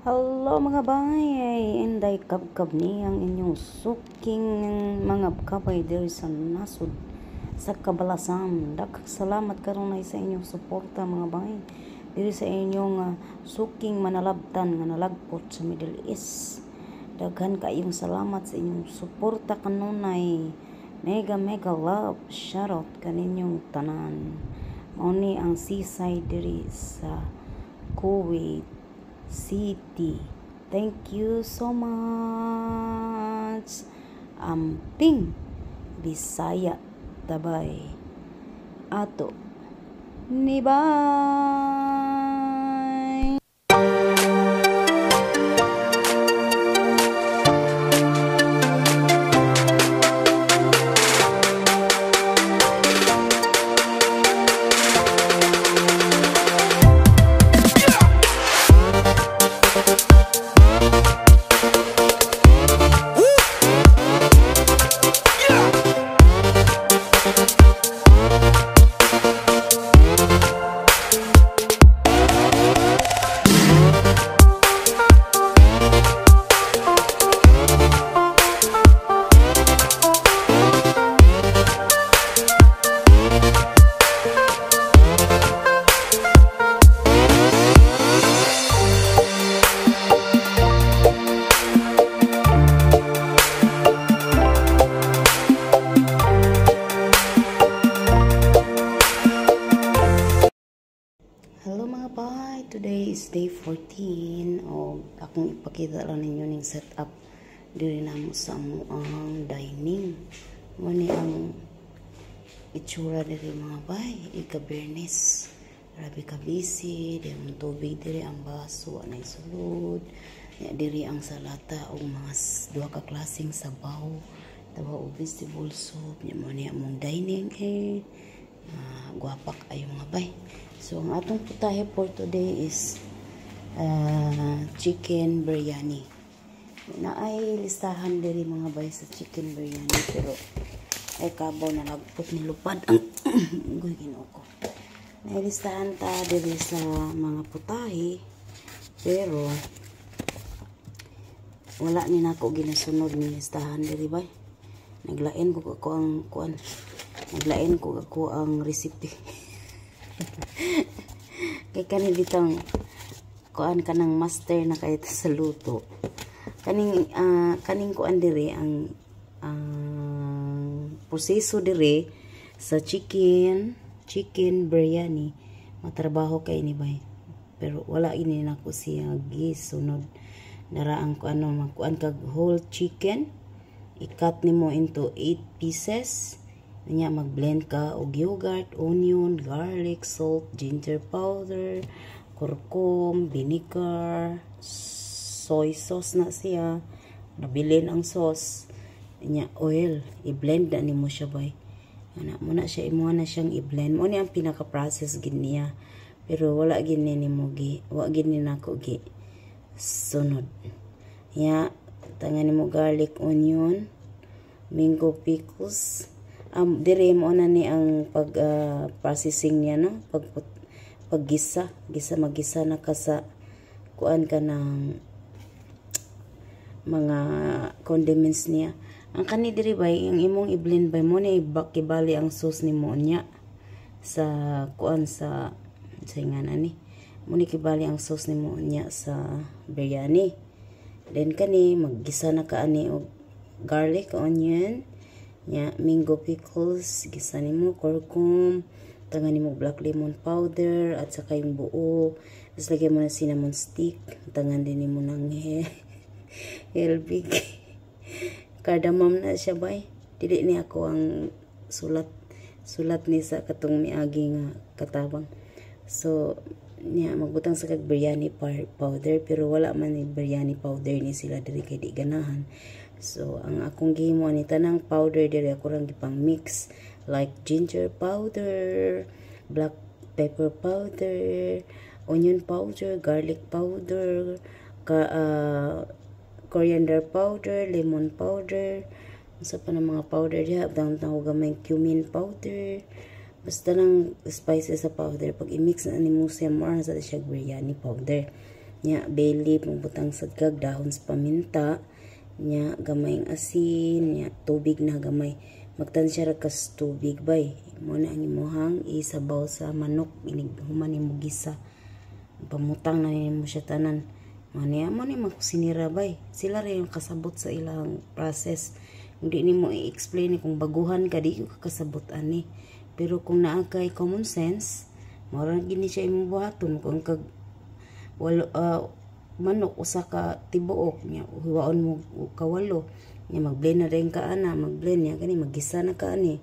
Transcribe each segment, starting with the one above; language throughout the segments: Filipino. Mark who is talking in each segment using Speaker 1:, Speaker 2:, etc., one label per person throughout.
Speaker 1: Hello mga bay, inday kabkab ni ang inyong suking mga kabay diri sa nasud sa Kabalasan. Daghang salamat karon ay sa inyong suporta mga bay diri sa inyong suking manalabtan nga nalagpot sa Middle East. Daghan kaayong salamat sa inyong suporta kanunay. Mega love shoutout kaninyong tanan. Mao ni ang seaside diri sa Kuwait City. Thank you so much. Amping Bisaya tabay ato ni bye. Hello mga bay, today is day 14 o akong ipakita lang ninyo ning setup diri namo sa amuang dining. Muni ang itsura diri mga bay, ika-Bernes. Grabe ka busy, di ang tubig diri ang baso, anay sulod. Diri ang salata o mga duha ka klaseng sabaw, tawa o vegetable soup. Muni among dining guwapak ay mga bay. So, ang atong putahe for today is chicken biryani. Naay listahan diri mga bay sa chicken biryani, pero ay kabaw na nagput ni lupad ang Ginoo ko. Naay listahan ta diri sa mga putahe, pero wala ni nako ginasunod ni listahan diri bay. Naglain ko ang kuan. Naglain ko ako ang recipe. Kay kanin ditang kuan kanang master na kay sa luto. Kaning kuan dire ang proseso dire sa chicken biryani. Matrabaho kay ni bay. Pero wala ini nako siya gisunod. Dara ang kuan magkuan kag whole chicken. I-cut nimo into 8 pieces. Nya mag-blend ka og yogurt, onion, garlic, salt, ginger powder, kurkum, vinegar, soy sauce na siya. Nabilin ang sauce. Nya oil, i-blend na nimo siya bay. Ana mo na siya imo na siyang i-blend. Mo ni ang pinaka-process gid niya. Pero wala gid ni nimo wa gid ni nako gi sunod. Nya tangan nimo garlic, onion, mango pickles. Dire mo na ni ang processing niya, no? Paggisa magisa na ka sa kuan ka ng mga condiments niya. Ang kani dire bay ang imong i-blend bay mo ni kibali ang sauce nimo niya sa kuan sa ngana ni. Mo ni kibali ang sauce nimo niya sa biryani. Then kani maggisa na ka ani og garlic, onion, nya mango pickles, gisa nimo kurkum, tangan nimo black lemon powder at saka yung buo. Tapos lagyan mo na cinnamon stick, tangan din nimo ng helbig. Cardamom na siya bay. Dili ni ako ang sulat ni sa katong miagi nga katabang. So niya magbutang sa kag biryani powder, pero wala man ni biryani powder ni sila diri kay di ganahan. So, ang akong gihimo ni tanang powder diri ako lang gipang mix like ginger powder, black pepper powder, onion powder, garlic powder, coriander powder, lemon powder, sa pa ng mga powder diha, down ko gamay cumin powder, Basta lang spices sa powder. Pag i-mix na ni mo siya, more sa siya biryani powder. nya bay leaf butang sad kag dahon sa paminta, nya gamay ang asin, nya tubig na gamay, magtansya ra kas tubig bay, mo na ang imuhang isabaw sa manok, inig human nimo gisa, pamutang na nimo siya tanan, mo ni makusinira bay, sila rin yung kasabot sa ilang process. Hindi nimo i-explain kung baguhan ka, di ka kasabot ani. Pero kung naa kay common sense, mao gini siya imong buhaton kung kag manok usa ka tibuok nya hiwaon mo kawalo nya mag-blend na rin ka ana, mag-blend nya kani maggisa na ka ani.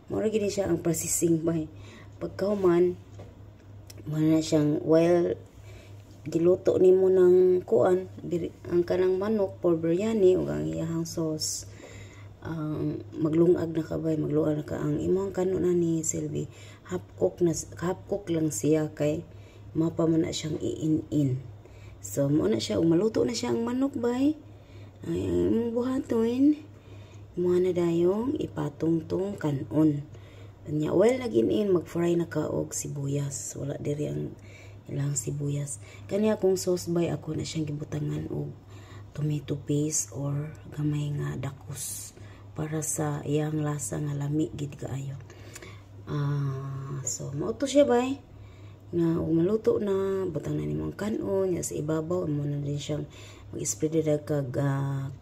Speaker 1: Mao gini siya ang processing bay. Pagkahuman mo na siyang while giluto nimo ng kuan ang kanang manok for biryani ug ang iyang sauce. Maglungag na ka bay, maglungag na ka ang imong kanon na ni Sylvie, half cook lang siya kay mapa man na siyang iin-in. So mo na siya maluto na siya ang manok bay, ay imong buhaton mo na dayong ipatungtong kanon nya well nagin-in, mag-fry na ka og sibuyas, wala diri ang ilang sibuyas. Kaniya kung sauce bay ako na siyang gibutangan og tomato paste or gamay nga dakos para sa iyang lasa nga lami gid kaayo. So mao to siya bay nga maluto na, butang na nimo ang kanon nya sa ibabaw mo na din siyang mag-spread na kag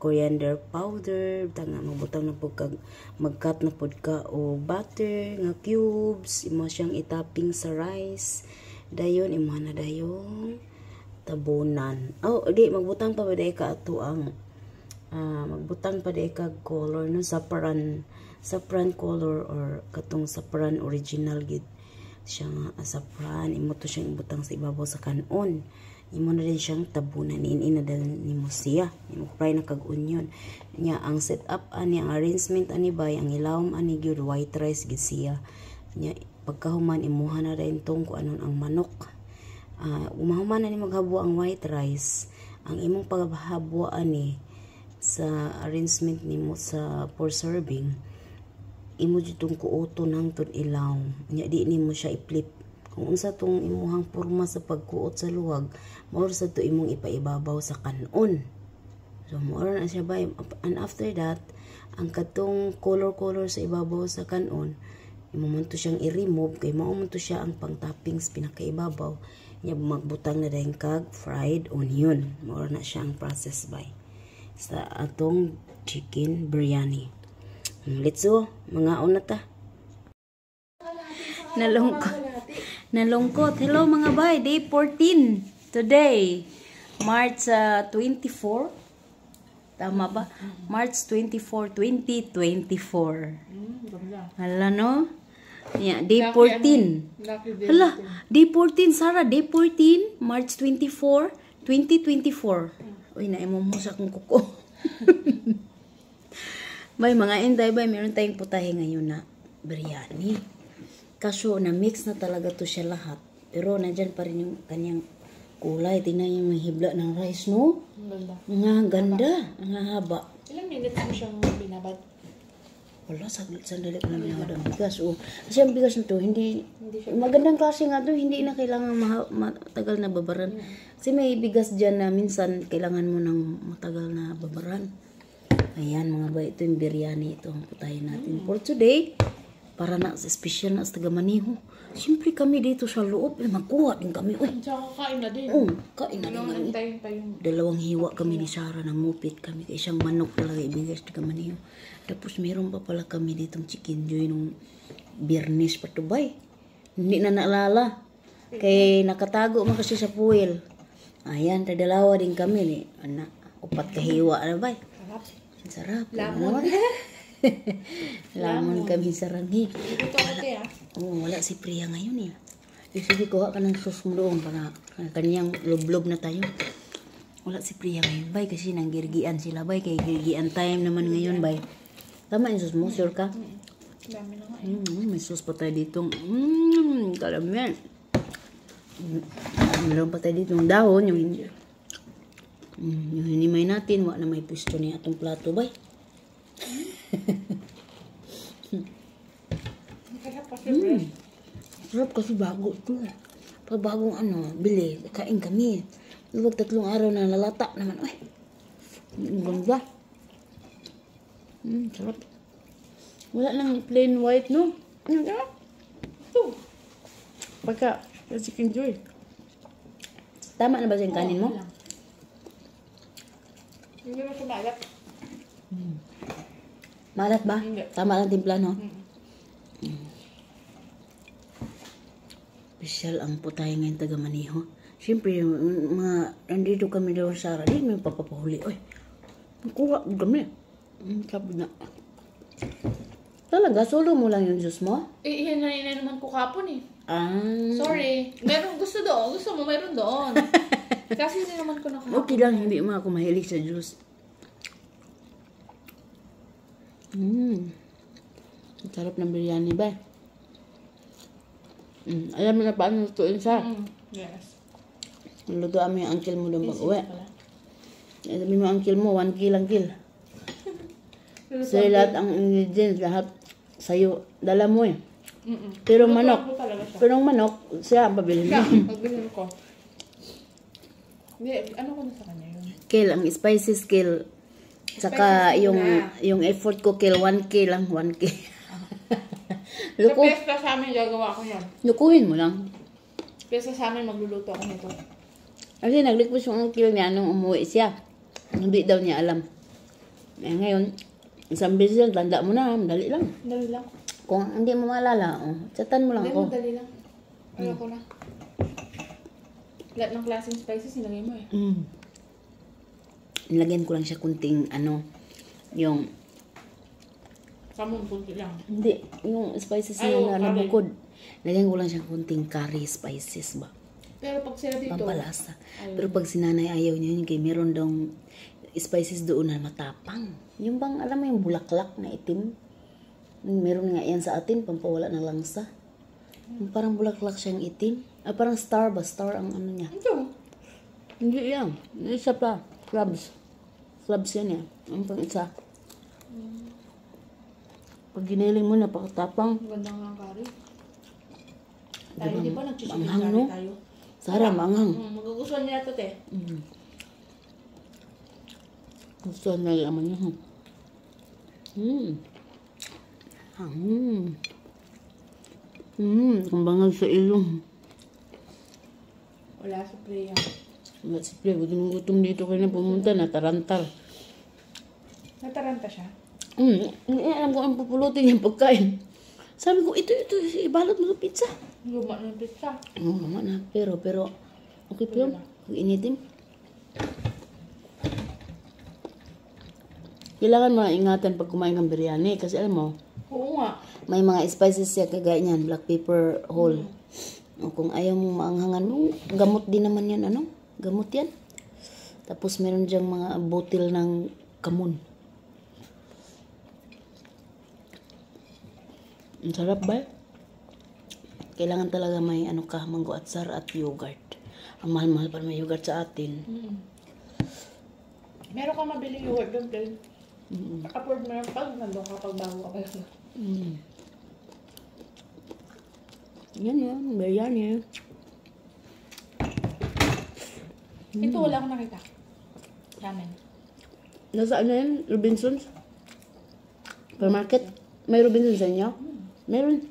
Speaker 1: coriander powder, butang nga magbutang na pud kag mag-cut na pud ka o butter nga cubes, imo siyang itapping sa rice, dayon imo na dayong tabunan. Di magbutang pa ba ka ato ang magbutang pa di kag color no, saffron color or katong saffron original gid siya nga saffron, imo to siyang ibutang sa ibabaw sa kanon, imo na din siyang tabunan, inadal nimo siya, imo fry na kag onion nya. Ang setup ani, ang arrangement ani bay, ang ilawom ani gyud white rice gid siya nya. Pagkahuman imuha na rin tong kuanon ang manok, umahuman na ni maghabwa ang white rice, ang imong paghabwa ani sa arrangement nimo sa for serving, imo ditong kuoton hangtod ilaw nya, di nimo siya i-flip kung unsa tong imuhang porma sa pagkuot sa luwag, mao sa to imong ipaibabaw sa kanon. So mao na siya bay, and after that ang katong color sa ibabaw sa kanon, imo man to siyang i-remove kay mao man to siya ang pang toppings pinakaibabaw nya. Magbutang na dayon kag fried onion, mao na siya ang process bay sa atong chicken biryani. Let's go, mga una ta. Nalungkot. Hello mga bay, day 14 today, March 24. Tama ba? March 24, 2024. Hala no? Yeah, day 14. Hala, day 14 Sarah, day 14, March 24, 2024. Uy, naimong mo sa kong kuko. Bay, mga inday, bay, meron tayong putahe ngayon na biryani. Kaso, na-mix na talaga to siya lahat. Pero, nandyan pa rin yung kanyang kulay. Tingnan yung mahibla ng rice, no? Ang ganda. Ang haba.
Speaker 2: Ilang minutes mo siyang binabad?
Speaker 1: Wala, sandali ko na binabad ang bigas. Kasi ang bigas nito, hindi magandang klase nga to, hindi na kailangan matagal na babaran. Kasi may bigas dyan na minsan kailangan mo ng matagal na babaran. Ayan mga bay, ito yung biryani, ito ang putahin natin for today. Para na sa special na sa taga-Maniho. Siyempre kami dito sa loob, magkuha din kami. Uy.
Speaker 2: Kain na din.
Speaker 1: Kain na din.
Speaker 2: Yung...
Speaker 1: Dalawang hiwa kami ni Sarah, nangupit kami. Isang manok talaga ibigay sa taga-Maniho. Tapos meron pa pala kami ditong chicken joy nung Biyernes pa to bay. Hindi na naalala. Kay nakatago man kasi sa puwil. Ayan, dalawa din kami ni. Anak, upat kahiwa na bay. Sarap.
Speaker 2: Lamon.
Speaker 1: Lamon kami sa ranghi.
Speaker 2: Ito ate
Speaker 1: wala si Priya ngayon eh. Sige, kuha ka ng sauce mo doon para kanyang lublob na tayo. Wala si Priya ngayon bay kasi nang girgian sila bay. Kay girgian time naman ngayon bay. Tama yung sauce mo, sure ka?
Speaker 2: Dami na nga.
Speaker 1: May sauce pa tayo ditong kalamian. Meron pa tayo ditong dahon. Yung hinimay natin, wala na may pwesto niya atong plato bay. Sarap kasi bago ito. Pag bagong bili, kain kami. Luwag 3 araw na lalata naman. Ay, ang ganda. Sarap. Wala lang plain white, no?
Speaker 2: Ito.
Speaker 1: Pagka, chicken joy. Tama na ba yung kanin mo?
Speaker 2: Oo, lang. Hindi mo siya maalat.
Speaker 1: Malat ba?
Speaker 2: Hindi.
Speaker 1: Tama lang timpla, no?
Speaker 2: Mm.
Speaker 1: Special ang putay ngayon taga Maniho. Siyempre, mga nandito kami daw sa Sara, di may papapahuli. Oy, kuha kami. Sabi na. Talaga, solo mo lang yung juice mo?
Speaker 2: Eh, yan na naman ko kapon eh.
Speaker 1: Ah.
Speaker 2: Sorry. Meron gusto doon. Gusto mo, meron doon. Kasi hindi naman ko nakakapon.
Speaker 1: Okay lang, hindi mo ako mahilig sa juice. Ang sarap ng biryani ba? Alam mo na paano lutuin siya.
Speaker 2: Yes.
Speaker 1: Lutuan mo yung uncle mo doon pag uwi.
Speaker 2: Pala.
Speaker 1: Sabi mo uncle mo, 1 kill ang kill. Sa'yo lahat ang ingredients, lahat sa'yo. Dala mo eh. Pero manok,
Speaker 2: Lutuan ko talaga siya.
Speaker 1: pero ang manok, siya ang pabili mo.
Speaker 2: Siya, pagbilhin ko. Hindi, ano ko na sa kanya yun?
Speaker 1: Kill, ang spices kill. Saka
Speaker 2: Spices
Speaker 1: yung effort ko kill, 1K lang, 1K.
Speaker 2: Sa pesta sa amin, gagawa ko yan.
Speaker 1: Lukuhin mo lang.
Speaker 2: Pesta sa amin, magluluto ako nito.
Speaker 1: Kasi nag-request yung uncle niya nung umuwi siya. Hindi daw niya alam. Eh, ngayon, isang beses yan, tanda mo na, madali lang.
Speaker 2: Dali lang.
Speaker 1: Kung hindi mo maalala, chatan mo lang
Speaker 2: Hindi
Speaker 1: ako.
Speaker 2: mo, dali lang. Ayaw ko na. Lahat ng klaseng spices, nilagay mo eh.
Speaker 1: Nilagyan ko lang siya kunting, yung,
Speaker 2: Kamong kunti lang.
Speaker 1: hindi, yung spices
Speaker 2: Ay,
Speaker 1: niya na
Speaker 2: curry.
Speaker 1: nabukod. Nilagyan ko lang siya kunting curry spices ba.
Speaker 2: Pero pag sila dito,
Speaker 1: Pampalasa. Pero pag sinanay ayaw niya yun, kaya meron daw spices doon na matapang. Yung bang, alam mo yung bulaklak na itim? Meron nga yan sa atin, pampawala ng langsa. Yung parang bulaklak siyang itim. Parang star ba? Star ang ano niya.
Speaker 2: ito.
Speaker 1: Hindi yan. Isa pa. Clubs. Clubs yan eh. Ang pang isa. Pag giniling mo, napakatapang.
Speaker 2: Ganda nga ang curry. Tayo, di ba nag-chicken
Speaker 1: Manghang,
Speaker 2: curry
Speaker 1: no?
Speaker 2: tayo?
Speaker 1: Sarap, manghang.
Speaker 2: Magugustuhan nila ito, te.
Speaker 1: Gusto na naman niya. Kumbangal sa ilong.
Speaker 2: Wala sa playa.
Speaker 1: Wala si Play, gutom dito kayo na pumunta, natarantar.
Speaker 2: Nataranta siya.
Speaker 1: Hindi alam ko ang pupulutin yung pagkain. Sabi ko, ito, ibalot mo sa pizza.
Speaker 2: Luma na yung pizza.
Speaker 1: Oo, naman na. Pero, okay pa yun. Kung initin. Kailangan maingatan pag kumain ng biryani. Kasi alam mo,
Speaker 2: Oo nga.
Speaker 1: may mga spices siya kagaya niyan. Black pepper whole. O kung ayaw mo maanghangan mo, gamot din naman yan, Gamot yan. Tapos meron diyang mga botil ng kamon. Ang sarap ba? Kailangan talaga may mango atsar at yogurt. Ang mahal-mahal pa may yogurt sa atin.
Speaker 2: Meron ka mabili yogurt doon, plain. Afford mo yung pag nandun ka pag bago ka pala.
Speaker 1: Yan, biryani.
Speaker 2: Ito wala akong nakita. Ramen.
Speaker 1: Nasaan na yan? Robinsons? Supermarket? May Robinsons sa inyo? Meron.